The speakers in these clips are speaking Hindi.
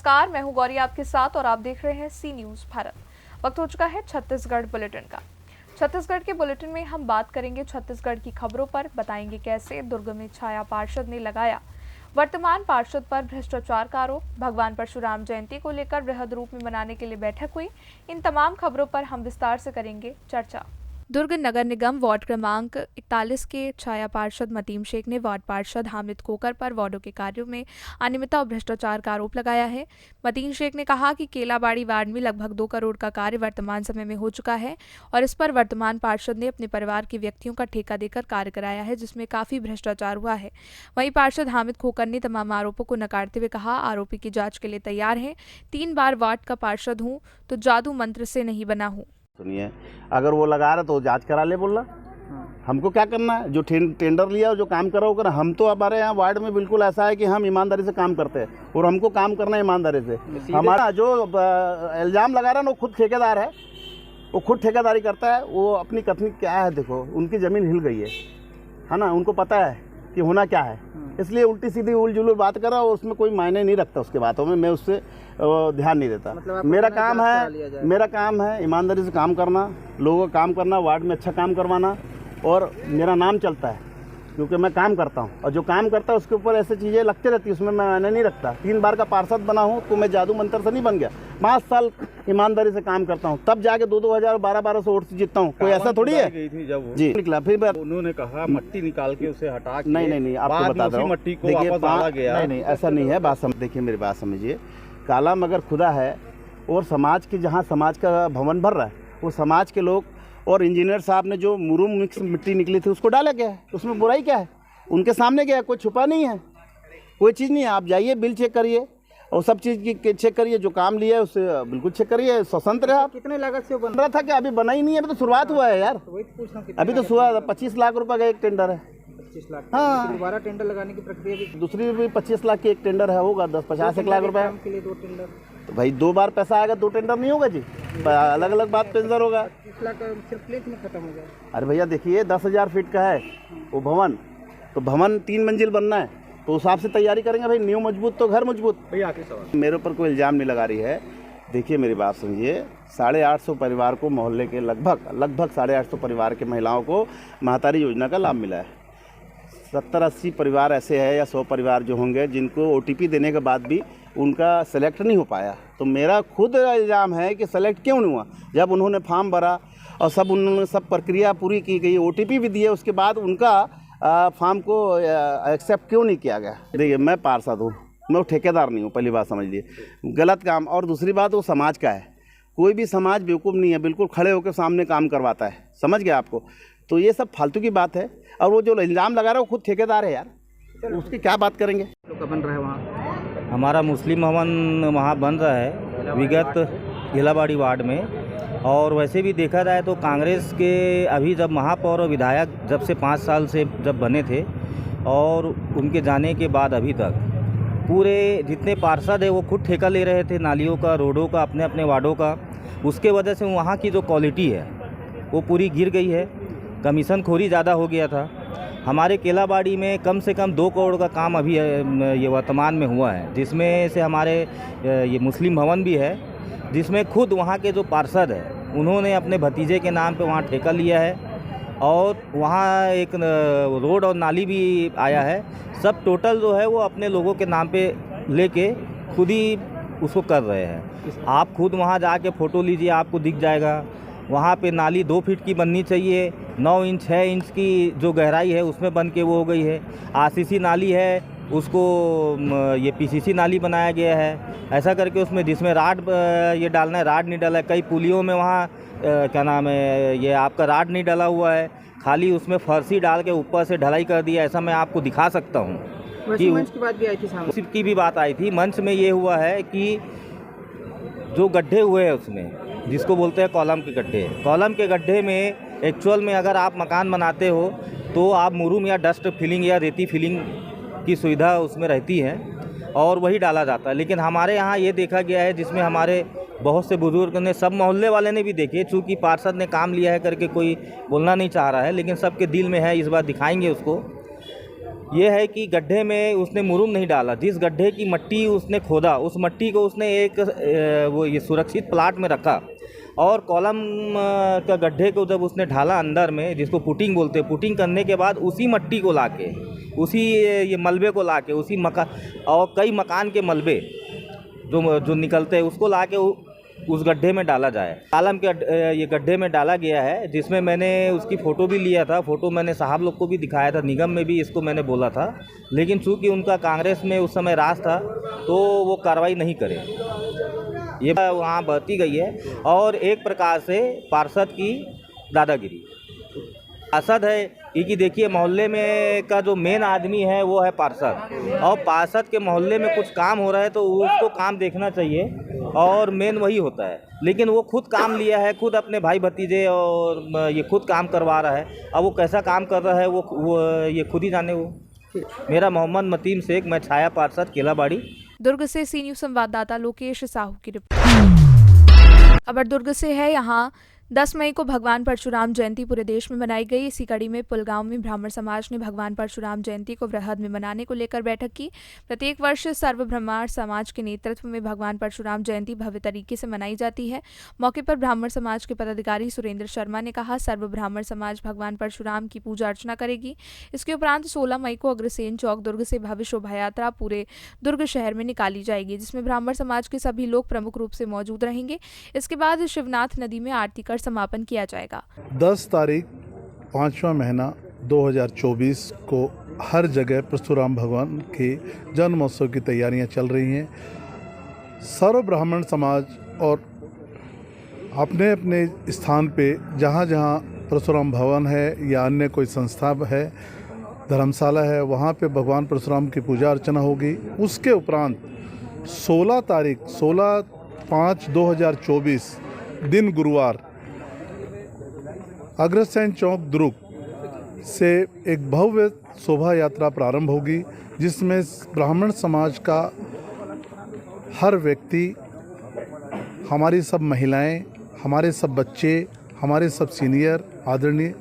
नमस्कार, मैं हूं गौरी आपके साथ और आप देख रहे हैं सी न्यूज़ भारत। वक्त हो चुका है छत्तीसगढ़ बुलेटिन का। छत्तीसगढ़ के बुलेटिन में हम बात करेंगे छत्तीसगढ़ की खबरों पर, बताएंगे कैसे दुर्ग में छाया पार्षद ने लगाया वर्तमान पार्षद पर भ्रष्टाचार का आरोप, भगवान परशुराम जयंती को लेकर वृहद रूप में मनाने के लिए बैठक हुई। इन तमाम खबरों पर हम विस्तार से करेंगे चर्चा। दुर्ग नगर निगम वार्ड क्रमांक 41 के छाया पार्षद मतीम शेख ने वार्ड पार्षद हामिद कोकर पर वार्डों के कार्यों में अनियमितता और भ्रष्टाचार का आरोप लगाया है। मतीम शेख ने कहा कि केलाबाड़ी वार्ड में लगभग 2 करोड़ का कार्य वर्तमान समय में हो चुका है और इस पर वर्तमान पार्षद ने अपने परिवार के व्यक्तियों का ठेका देकर कार्य कराया है, जिसमें काफी भ्रष्टाचार हुआ है। वहीं पार्षद हामिद खोकर ने तमाम आरोपों को नकारते हुए कहा, आरोपी की जाँच के लिए तैयार है। 3 बार वार्ड का पार्षद हूँ तो जादू मंत्र से नहीं बना हूँ। सुनिए, अगर वो लगा रहा तो जांच करा ले, बोल रहा हमको क्या करना है, जो टेंडर लिया जो काम करा वो करा। हम तो हमारे यहाँ वार्ड में बिल्कुल ऐसा है कि हम ईमानदारी से काम करते हैं और हमको काम करना है ईमानदारी से। हमारा जो इल्ज़ाम लगा रहा है ना, वो खुद ठेकेदार है, वो खुद ठेकेदारी करता है। वो अपनी कथनी क्या है, देखो उनकी ज़मीन हिल गई है ना, उनको पता है कि होना क्या है, इसलिए उल्टी सीधी उल जुलूल बात कर रहा है और उसमें कोई मायने नहीं रखता उसके बातों में। मैं उससे ध्यान नहीं देता। मतलब मेरा काम है ईमानदारी से काम करना, लोगों का काम करना, वार्ड में अच्छा काम करवाना, और मेरा नाम चलता है क्योंकि मैं काम करता हूँ। और जो काम करता है उसके ऊपर ऐसे चीज़ें लगती रहती है, उसमें मैं मायने नहीं रखता। 3 बार का पार्षद बना हूँ तो मैं जादू मंत्र से नहीं बन गया। 5 साल ईमानदारी से काम करता हूँ, तब जाके 2-2 1200 वोट से जीतता हूँ। कोई ऐसा थोड़ी है। गई थी जब जी निकला, फिर उन्होंने कहा मट्टी निकाल के उसे हटा के, नहीं आपको बता रहा हूँ, मट्टी को वापस डाला गया। नहीं ऐसा नहीं है। देखिए मेरी बात समझिए, काला मगर खुदा है और समाज के जहाँ समाज का भवन भर रहा है, वो समाज के लोग और इंजीनियर साहब ने जो मुरुम मिक्स मिट्टी निकली थी उसको डाला गया है। उसमें बुराई क्या है, उनके सामने गया, कोई छुपा नहीं है, कोई चीज़ नहीं है। आप जाइए, बिल चेक करिए और सब चीज़ की चेक करिए, जो काम लिया है उससे बिल्कुल चेक करिए। स्वतंत्र है आप। कितने लागत से बन रहा था कि अभी बना ही नहीं है, अभी तो शुरुआत हुआ है यार। अभी तो 25 लाख रुपए का एक टेंडर है। 25 लाख। हाँ, दोबारा टेंडर लगाने की प्रक्रिया भी दूसरी भी 25 लाख की एक टेंडर है, होगा 50 लाख रुपए के लिए 2 टेंडर। तो भाई 2 बार पैसा आएगा, 2 टेंडर नहीं होगा जी, अलग अलग बात टेंडर होगा। 25 लाख सिर्फ प्लेट में खत्म हो गया। अरे भैया देखिए, 10,000 फीट का है वो भवन, तो भवन 3 मंजिल बनना है, तो उस हिसाब से तैयारी करेंगे भाई। नींव मजबूत तो घर मजबूत। भैया आखिरी सवाल, मेरे ऊपर कोई इल्ज़ाम नहीं लगा रही है। देखिए मेरी बात समझिए, 850 परिवार को, मोहल्ले के लगभग 850 परिवार के महिलाओं को महतारी योजना का लाभ मिला है। 70-80 परिवार ऐसे हैं या 100 परिवार जो होंगे जिनको OTP देने के बाद भी उनका सेलेक्ट नहीं हो पाया। तो मेरा खुद इल्ज़ाम है कि सेलेक्ट क्यों नहीं हुआ, जब उन्होंने फॉर्म भरा और उन्होंने सब प्रक्रिया पूरी की गई, OTP भी दिए, उसके बाद उनका फॉर्म को एक्सेप्ट क्यों नहीं किया गया। देखिए मैं पार्षद हूँ, मैं ठेकेदार नहीं हूँ, पहली बात समझ लिए, गलत काम। और दूसरी बात, वो समाज का है, कोई भी समाज बेवकूफ़ नहीं है, बिल्कुल खड़े होकर सामने काम करवाता है, समझ गया आपको। तो ये सब फालतू की बात है। और वो जो इल्ज़ाम लगा रहा है वो खुद ठेकेदार है यार, उसकी क्या बात करेंगे। तो कब बन रहा है वहाँ? हमारा मुस्लिम भवन वहाँ बन रहा है विगत केलाबाड़ी वार्ड में। और वैसे भी देखा जाए तो कांग्रेस के अभी जब महापौर और विधायक जब से 5 साल से जब बने थे और उनके जाने के बाद अभी तक पूरे जितने पार्षद है वो खुद ठेका ले रहे थे नालियों का, रोडों का, अपने अपने वार्डों का। उसके वजह से वहाँ की जो क्वालिटी है वो पूरी गिर गई है। कमीशन खोरी ज़्यादा हो गया था। हमारे केलाबाड़ी में कम से कम 2 करोड़ का काम अभी ये वर्तमान में हुआ है, जिसमें से हमारे ये मुस्लिम भवन भी है, जिसमें खुद वहाँ के जो पार्षद है उन्होंने अपने भतीजे के नाम पे वहाँ ठेका लिया है और वहाँ एक रोड और नाली भी आया है। सब टोटल जो है वो अपने लोगों के नाम पे लेके खुद ही उसको कर रहे हैं। आप खुद वहाँ जाके फ़ोटो लीजिए, आपको दिख जाएगा। वहाँ पे नाली 2 फीट की बननी चाहिए, 9 इंच 6 इंच की जो गहराई है उसमें बन के वो हो गई है। RCC नाली है, उसको ये PCC नाली बनाया गया है। ऐसा करके उसमें जिसमें राड ये डालना है, राड नहीं डाला है। कई पुलियों में वहाँ क्या नाम है, ये आपका राड नहीं डाला हुआ है, खाली उसमें फर्शी डाल के ऊपर से ढलाई कर दिया। ऐसा मैं आपको दिखा सकता हूँ कि मंच की बात भी आई थी, सामने की भी बात आई थी। मंच में ये हुआ है कि जो गड्ढे हुए हैं उसमें, जिसको बोलते हैं कॉलम के गड्ढे, कॉलम के गड्ढे में एक्चुअल में अगर आप मकान बनाते हो तो आप मुरुम या डस्ट फिलिंग या रेती फिलिंग की सुविधा उसमें रहती है और वही डाला जाता है। लेकिन हमारे यहाँ ये देखा गया है, जिसमें हमारे बहुत से बुजुर्ग ने, सब मोहल्ले वाले ने भी देखे, चूँकि पार्षद ने काम लिया है करके कोई बोलना नहीं चाह रहा है, लेकिन सबके दिल में है, इस बार दिखाएंगे उसको ये है कि गड्ढे में उसने मुरूम नहीं डाला। जिस गड्ढे की मट्टी उसने खोदा, उस मट्टी को उसने एक वो ये सुरक्षित प्लाट में रखा और कॉलम का गड्ढे को जब उसने ढाला अंदर में, जिसको पुटिंग बोलते हैं, पुटिंग करने के बाद उसी मट्टी को लाके, उसी ये मलबे को लाके, उसी मकान और कई मकान के मलबे जो निकलते हैं उसको लाके उस गड्ढे में डाला जाए। कॉलम के ये गड्ढे में डाला गया है, जिसमें मैंने उसकी फ़ोटो भी लिया था। फ़ोटो मैंने साहब लोग को भी दिखाया था, निगम में भी इसको मैंने बोला था, लेकिन चूँकि उनका कांग्रेस में उस समय राज था तो वो कार्रवाई नहीं करे। ये वहाँ बहती गई है और एक प्रकार से पार्षद की दादागिरी। पार्षद है क्योंकि देखिए मोहल्ले में का जो मेन आदमी है वो है पार्षद, और पार्षद के मोहल्ले में कुछ काम हो रहा है तो उसको काम देखना चाहिए और मेन वही होता है। लेकिन वो खुद काम लिया है, खुद अपने भाई भतीजे और ये खुद काम करवा रहा है। अब वो कैसा काम कर रहा है वो ये खुद ही जाने। वो मेरा मोहम्मद मतीम शेख, मैं छाया पार्षद केलाबाड़ी। दुर्ग से सी न्यूज़ संवाददाता लोकेश साहू की रिपोर्ट। खबर दुर्ग से है। यहाँ 10 मई को भगवान परशुराम जयंती पूरे देश में मनाई गई। इसी कड़ी में पुलगांव में ब्राह्मण समाज ने भगवान परशुराम जयंती को वृहद में मनाने को लेकर बैठक की। प्रत्येक वर्ष सर्व ब्राह्मण समाज के नेतृत्व में भगवान परशुराम जयंती भव्य तरीके से मनाई जाती है। मौके पर ब्राह्मण समाज के पदाधिकारी सुरेंद्र शर्मा ने कहा, सर्व ब्राह्मण समाज भगवान परशुराम की पूजा अर्चना करेगी। इसके उपरांत 16 मई को अग्रसेन चौक दुर्ग से भव्य शोभा यात्रा पूरे दुर्ग शहर में निकाली जाएगी, जिसमें ब्राह्मण समाज के सभी लोग प्रमुख रूप से मौजूद रहेंगे। इसके बाद शिवनाथ नदी में आरती कर समापन किया जाएगा। 10 तारीख 5वां महीना 2024 को हर जगह परशुराम भगवान के जन्मोत्सव की तैयारियां चल रही हैं। सर्व ब्राह्मण समाज और अपने अपने स्थान पे जहाँ जहाँ परशुराम भवन है या अन्य कोई संस्था है, धर्मशाला है, वहाँ पे भगवान परशुराम की पूजा अर्चना होगी। उसके उपरांत 16 तारीख 16/5/2024 दिन गुरुवार अग्रसेन चौक दुर्ग से एक भव्य शोभा यात्रा प्रारंभ होगी, जिसमें ब्राह्मण समाज का हर व्यक्ति, हमारी सब महिलाएं, हमारे सब बच्चे, हमारे सब सीनियर आदरणीय,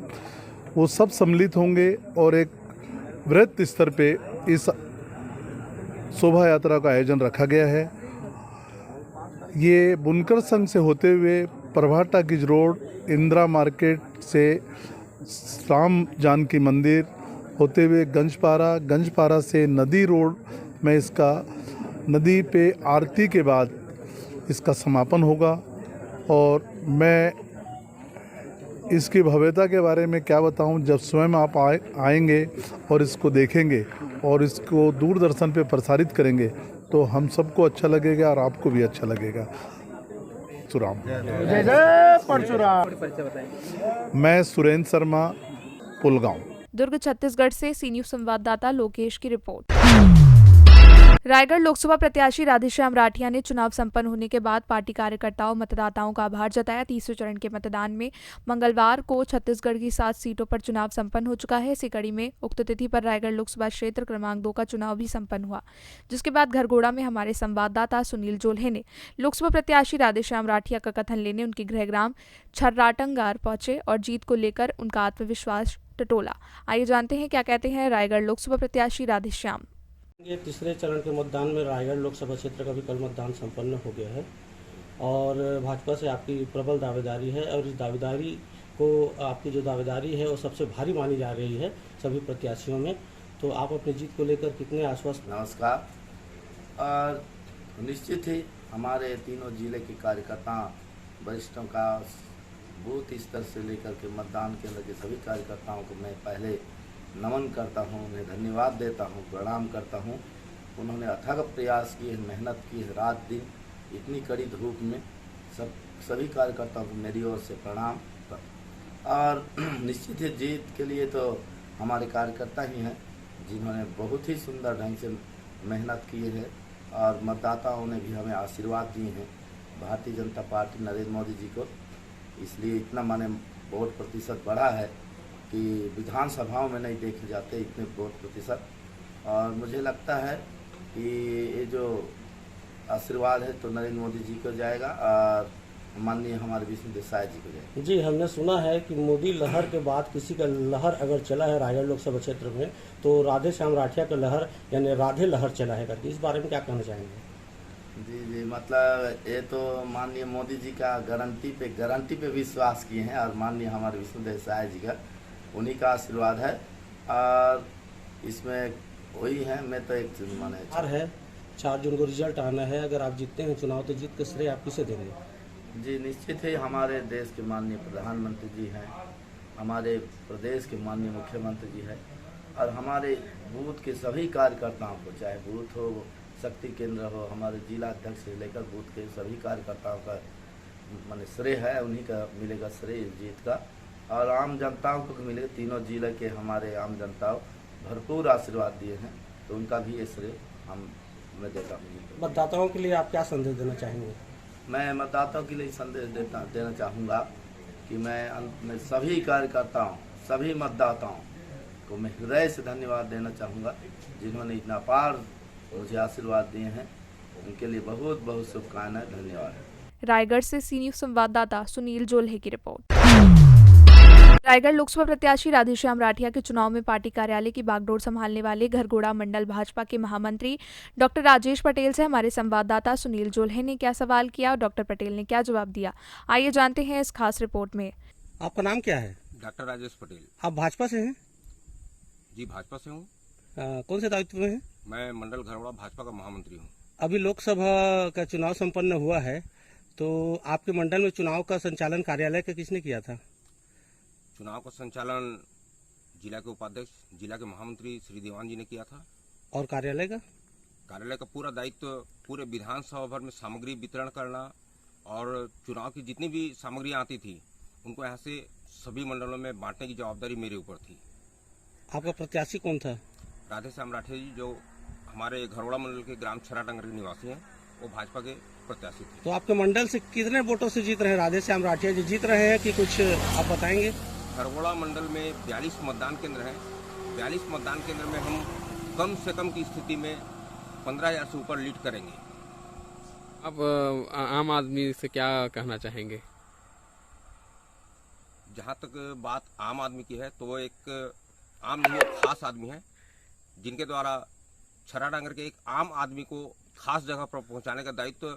वो सब सम्मिलित होंगे और एक वृहद स्तर पे इस शोभा यात्रा का आयोजन रखा गया है। ये बुनकर संघ से होते हुए प्रभात टाकीज रोड, इंदिरा मार्केट से राम जानकी मंदिर होते हुए गंजपारा से नदी रोड में इसका नदी पे आरती के बाद इसका समापन होगा। और मैं इसकी भव्यता के बारे में क्या बताऊं, जब स्वयं आप आएंगे और इसको देखेंगे और इसको दूरदर्शन पे प्रसारित करेंगे तो हम सबको अच्छा लगेगा और आपको भी अच्छा लगेगा। परशुराम जय जय परशुराम। मैं सुरेंद्र शर्मा, पुलगांव। दुर्ग छत्तीसगढ़ से सी न्यूज़ संवाददाता लोकेश की रिपोर्ट। रायगढ़ लोकसभा प्रत्याशी राधेश्याम राठिया ने चुनाव संपन्न होने के बाद पार्टी कार्यकर्ताओं मतदाताओं का आभार जताया। तीसरे चरण के मतदान में मंगलवार को छत्तीसगढ़ की 7 सीटों पर चुनाव संपन्न हो चुका है। इसी कड़ी में उक्त तिथि पर रायगढ़ लोकसभा क्षेत्र क्रमांक 2 का चुनाव भी संपन्न हुआ, जिसके बाद घरघोड़ा में हमारे संवाददाता सुनील जोल्हे ने लोकसभा प्रत्याशी राधेश्याम राठिया का कथन लेने उनके गृहग्राम छर्राटंगार पहुंचे और जीत को लेकर उनका आत्मविश्वास टटोला। आइए जानते हैं क्या कहते हैं रायगढ़ लोकसभा प्रत्याशी राधेश्याम। ये तीसरे चरण के मतदान में रायगढ़ लोकसभा क्षेत्र का भी कल मतदान संपन्न हो गया है और भाजपा से आपकी प्रबल दावेदारी है और इस दावेदारी को, आपकी जो दावेदारी है वो सबसे भारी मानी जा रही है सभी प्रत्याशियों में। तो आप अपनी जीत को लेकर कितने आश्वस्त? नमस्कार। और निश्चित ही हमारे तीनों जिले के कार्यकर्ता वरिष्ठों का बूथ स्तर से लेकर के मतदान केंद्र के सभी कार्यकर्ताओं को मैं पहले नमन करता हूँ, उन्हें धन्यवाद देता हूँ, प्रणाम करता हूँ। उन्होंने अथक प्रयास किए, मेहनत की, रात दिन इतनी कड़ी धूप में सभी कार्यकर्ताओं को मेरी ओर से प्रणाम। और निश्चित ही जीत के लिए तो हमारे कार्यकर्ता ही हैं जिन्होंने बहुत ही सुंदर ढंग से मेहनत की है और मतदाताओं ने भी हमें आशीर्वाद दिए हैं भारतीय जनता पार्टी नरेंद्र मोदी जी को। इसलिए इतना माने वोट प्रतिशत बढ़ा है कि विधानसभाओं में नहीं देखे जाते इतने वोट प्रतिशत। और मुझे लगता है कि ये जो आशीर्वाद है तो नरेंद्र मोदी जी को जाएगा और माननीय हमारे विष्णुदेव साय जी को जाए। जी, हमने सुना है कि मोदी लहर के बाद किसी का लहर अगर चला है रायगढ़ लोकसभा क्षेत्र में तो राधे श्याम राठिया का लहर यानी राधे लहर चला है करके, इस बारे में क्या कहना चाहेंगे? जी जी, मतलब ये तो माननीय मोदी जी का गारंटी पे विश्वास किए हैं और माननीय हमारे विष्णुदेव साय जी का उन्हीं का आशीर्वाद है और इसमें वही है। मैं तो एक माने 4 जून को रिजल्ट आना है, अगर आप जीतते हैं चुनाव तो जीत का श्रेय आप किसे देंगे? जी निश्चित ही हमारे देश के माननीय प्रधानमंत्री जी हैं, हमारे प्रदेश के माननीय मुख्यमंत्री जी हैं और हमारे बूथ के सभी कार्यकर्ताओं को, चाहे बूथ हो, शक्ति केंद्र हो, हमारे जिला अध्यक्ष से लेकर बूथ के सभी कार्यकर्ताओं का माने श्रेय है, उन्हीं का मिलेगा श्रेय जीत का और आम जनताओं को मिलेगा। तीनों जिले के हमारे आम जनताओं भरपूर आशीर्वाद दिए हैं तो उनका भी ये श्रेय मैं देता हूँ। मतदाताओं के लिए आप क्या संदेश देना चाहेंगे? मैं मतदाताओं के लिए संदेश देना चाहूँगा कि मैं अंत में सभी कार्यकर्ताओं, सभी मतदाताओं को मैं हृदय से धन्यवाद देना चाहूँगा जिन्होंने इतना अपार मुझे आशीर्वाद दिए हैं। उनके लिए बहुत बहुत शुभकामनाएं, धन्यवाद। रायगढ़ से सी न्यूज संवाददाता सुनील जोल्हे की रिपोर्ट। रायगढ़ लोकसभा प्रत्याशी राधेश्याम राठिया के चुनाव में पार्टी कार्यालय की बागडोर संभालने वाले घरघोड़ा मंडल भाजपा के महामंत्री डॉक्टर राजेश पटेल से हमारे संवाददाता सुनील जोल्हे ने क्या सवाल किया और डॉक्टर पटेल ने क्या जवाब दिया, आइए जानते हैं इस खास रिपोर्ट में। आपका नाम क्या है? डॉक्टर राजेश पटेल। आप भाजपा से हैं? जी भाजपा से हूँ। कौन से दायित्व में हैं? मैं मंडल घरवाड़ा भाजपा का महामंत्री हूँ। अभी लोकसभा का चुनाव संपन्न हुआ है तो आपके मंडल में चुनाव का संचालन कार्यालय का किसने किया था? चुनाव का संचालन जिला के उपाध्यक्ष, जिला के महामंत्री श्री दीवान जी ने किया था। और कार्यालय का पूरा दायित्व पूरे विधानसभा भर में सामग्री वितरण करना और चुनाव की जितनी भी सामग्रियाँ आती थी उनको यहाँ से सभी मंडलों में बांटने की जवाबदारी मेरे ऊपर थी। आपका प्रत्याशी कौन था? राधे श्याम राठिया जी, जो हमारे घरवाड़ा मंडल के ग्राम छराडंगर के निवासी हैं, वो भाजपा के प्रत्याशी थे। तो आपके मंडल से कितने वोटों से जीत रहे हैं राधे श्याम राठिया जी? जीत रहे हैं कि कुछ आप बताएंगे? घरवाड़ा मंडल में 42 मतदान केंद्र हैं। 42 मतदान केंद्र में हम कम से कम की स्थिति में 15,000 से ऊपर लीड करेंगे। अब आम आदमी से क्या कहना चाहेंगे? जहाँ तक बात आम आदमी की है तो वो एक आम नहीं, खास आदमी है जिनके द्वारा छराडांगर के एक आम आदमी को खास जगह पर पहुँचाने का दायित्व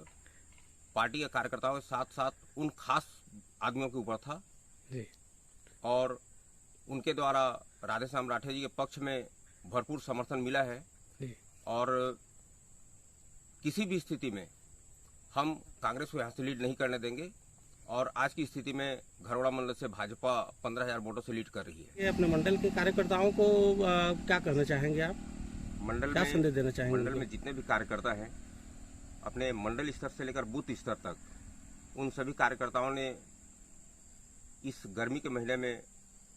पार्टी के कार्यकर्ताओं के साथ साथ उन खास आदमियों के ऊपर था जी। और उनके द्वारा राधेश्याम राठिया जी के पक्ष में भरपूर समर्थन मिला है जी। और किसी भी स्थिति में हम कांग्रेस को यहाँ से लीड नहीं करने देंगे और आज की स्थिति में घरवाड़ा मंडल से भाजपा 15,000 वोटों से लीड कर रही है। ये अपने मंडल के कार्यकर्ताओं को क्या कहना चाहेंगे आप? मंडल क्या में संदेश देना चाहेंगे? मंडल में जितने भी कार्यकर्ता हैं, अपने मंडल स्तर से लेकर बूथ स्तर तक, उन सभी कार्यकर्ताओं ने इस गर्मी के महीने में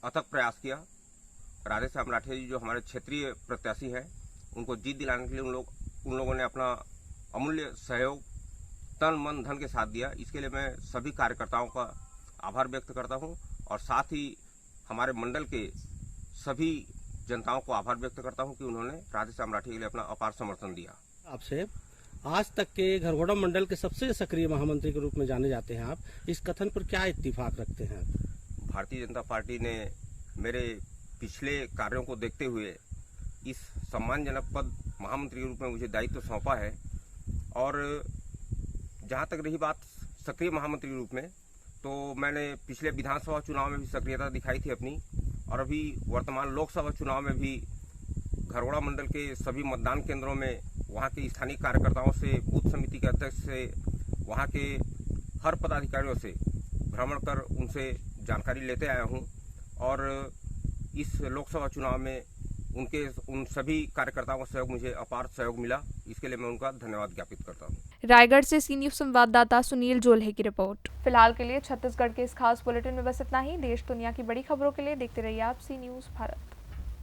अथक प्रयास किया। राधेश्याम राठिया जी जो हमारे क्षेत्रीय प्रत्याशी हैं, उनको जीत दिलाने के लिए उन लोगों ने अपना अमूल्य सहयोग तन मन धन के साथ दिया। इसके लिए मैं सभी कार्यकर्ताओं का आभार व्यक्त करता हूं और साथ ही हमारे मंडल के सभी जनताओं को आभार व्यक्त करता हूं कि उन्होंने राधेश्याम राठिया के लिए अपना अपार समर्थन दिया। आपसे आज तक के घरघोड़ा मंडल के सबसे सक्रिय महामंत्री के रूप में जाने जाते हैं आप, इस कथन पर क्या इत्तेफाक रखते हैं आप? भारतीय जनता पार्टी ने मेरे पिछले कार्यों को देखते हुए इस सम्मानजनक पद महामंत्री के रूप में मुझे दायित्व सौंपा है और जहां तक रही बात सक्रिय महामंत्री के रूप में, तो मैंने पिछले विधानसभा चुनाव में भी सक्रियता दिखाई थी अपनी और अभी वर्तमान लोकसभा चुनाव में भी घरघोड़ा मंडल के सभी मतदान केंद्रों में वहाँ के स्थानीय कार्यकर्ताओं से, बूथ समिति के अध्यक्ष से, वहाँ के हर पदाधिकारियों से भ्रमण कर उनसे जानकारी लेते आया हूँ और इस लोकसभा चुनाव में उन सभी कार्यकर्ताओं का सहयोग, मुझे अपार सहयोग मिला। इसके लिए मैं उनका धन्यवाद ज्ञापित करता हूँ। रायगढ़ से सी न्यूज संवाददाता सुनील जोल्हे की रिपोर्ट। फिलहाल के लिए छत्तीसगढ़ के इस खास बुलेटिन में बस इतना ही। देश दुनिया की बड़ी खबरों के लिए देखते रहिए आप सी न्यूज भारत।